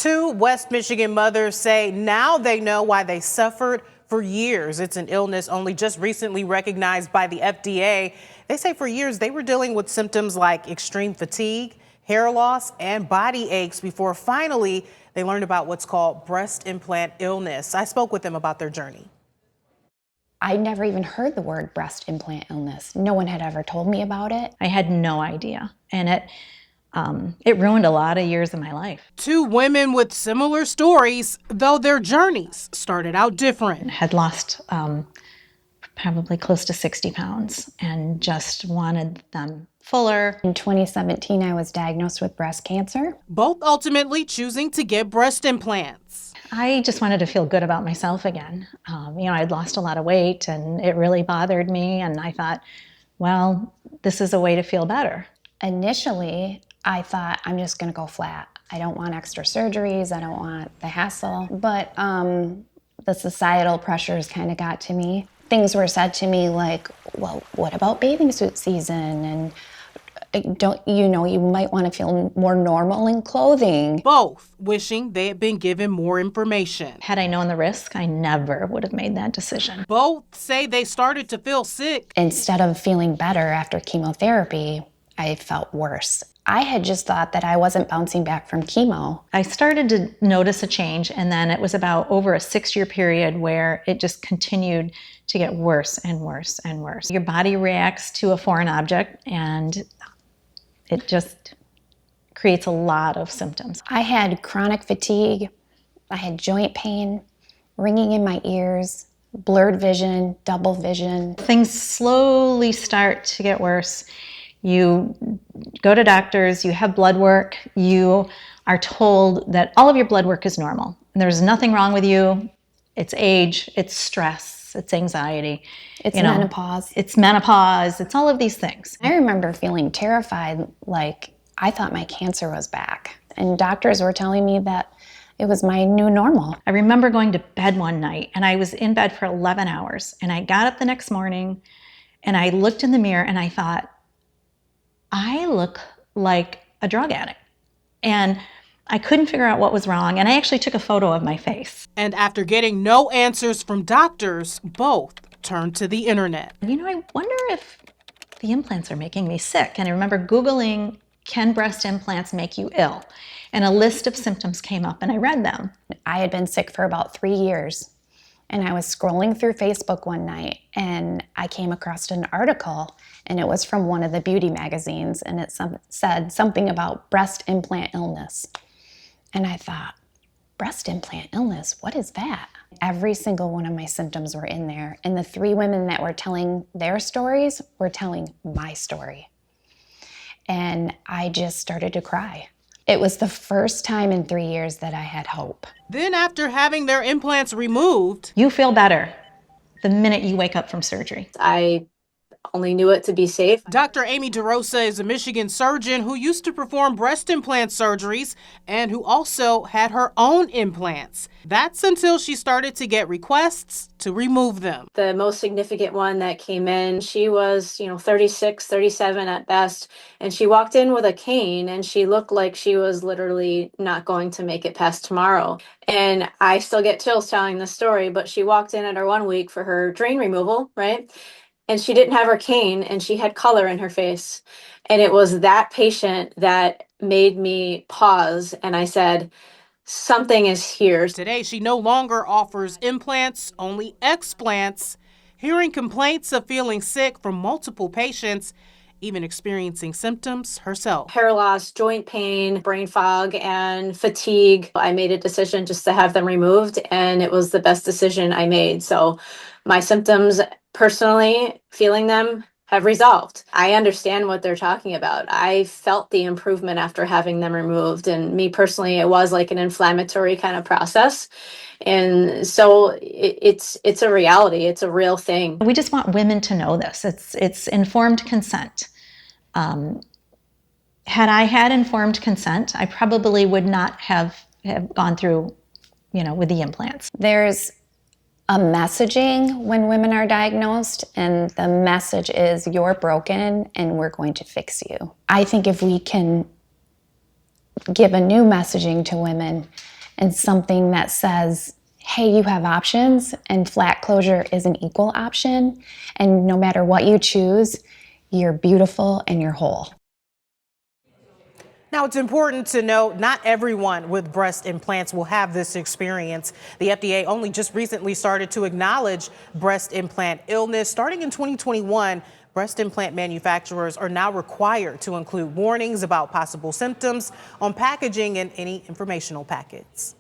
Two West Michigan mothers say now they know why they suffered for years. It's an illness only just recently recognized by the FDA. They say for years they were dealing with symptoms like extreme fatigue, hair loss, and body aches before finally they learned about what's called breast implant illness. I spoke with them about their journey. I never even heard the word breast implant illness. No one had ever told me about it. I had no idea, and it ruined a lot of years of my life. Two women with similar stories, though their journeys started out different. I had lost probably close to 60 pounds and just wanted them fuller. In 2017, I was diagnosed with breast cancer. Both ultimately choosing to get breast implants. I just wanted to feel good about myself again. I'd lost a lot of weight and it really bothered me. And I thought, well, this is a way to feel better. Initially, I thought I'm just gonna go flat. I don't want extra surgeries. I don't want the hassle. But the societal pressures kind of got to me. Things were said to me like, well, what about bathing suit season? And you might want to feel more normal in clothing. Both wishing they had been given more information. Had I known the risk, I never would have made that decision. Both say they started to feel sick. Instead of feeling better after chemotherapy, I felt worse. I had just thought that I wasn't bouncing back from chemo. I started to notice a change, and then it was about over a 6-year period where it just continued to get worse and worse and worse. Your body reacts to a foreign object, and it just creates a lot of symptoms. I had chronic fatigue, I had joint pain, ringing in my ears, blurred vision, double vision. Things slowly start to get worse. You go to doctors, you have blood work, you are told that all of your blood work is normal. And there's nothing wrong with you. It's age, it's stress, it's anxiety. It's menopause. It's menopause, it's all of these things. I remember feeling terrified, like I thought my cancer was back. And doctors were telling me that it was my new normal. I remember going to bed one night, and I was in bed for 11 hours. And I got up the next morning, and I looked in the mirror, and I thought, I look like a drug addict. And I couldn't figure out what was wrong, and I actually took a photo of my face. And after getting no answers from doctors, both turned to the internet. I wonder if the implants are making me sick. And I remember Googling, can breast implants make you ill? And a list of symptoms came up, and I read them. I had been sick for about 3 years, and I was scrolling through Facebook one night, and I came across an article, and it was from one of the beauty magazines, and it said something about breast implant illness. And I thought, breast implant illness, what is that? Every single one of my symptoms were in there, and the 3 women that were telling their stories were telling my story. And I just started to cry. It was the first time in 3 years that I had hope. Then after having their implants removed, you feel better the minute you wake up from surgery. I only knew it to be safe. Dr. Amy DeRosa is a Michigan surgeon who used to perform breast implant surgeries and who also had her own implants. That's until she started to get requests to remove them. The most significant one that came in, she was, 36, 37 at best, and she walked in with a cane, and she looked like she was literally not going to make it past tomorrow. And I still get chills telling the story, but she walked in at her 1 week for her drain removal, right? And she didn't have her cane, and she had color in her face. And it was that patient that made me pause, and I said, something is here. Today, she no longer offers implants, only explants. Hearing complaints of feeling sick from multiple patients, even experiencing symptoms herself. Hair loss, joint pain, brain fog, and fatigue. I made a decision just to have them removed, and it was the best decision I made. So my symptoms, personally, feeling them, have resolved. I understand what they're talking about. I felt the improvement after having them removed. And me personally, it was like an inflammatory kind of process. And so it's a reality. It's a real thing. We just want women to know this. It's informed consent. Had I had informed consent, I probably would not have gone through, with the implants. There's a messaging when women are diagnosed, and the message is you're broken and we're going to fix you. I think if we can give a new messaging to women and something that says, hey, you have options, and flat closure is an equal option. And no matter what you choose, you're beautiful and you're whole. Now, it's important to note not everyone with breast implants will have this experience. The FDA only just recently started to acknowledge breast implant illness. Starting in 2021, breast implant manufacturers are now required to include warnings about possible symptoms on packaging and any informational packets.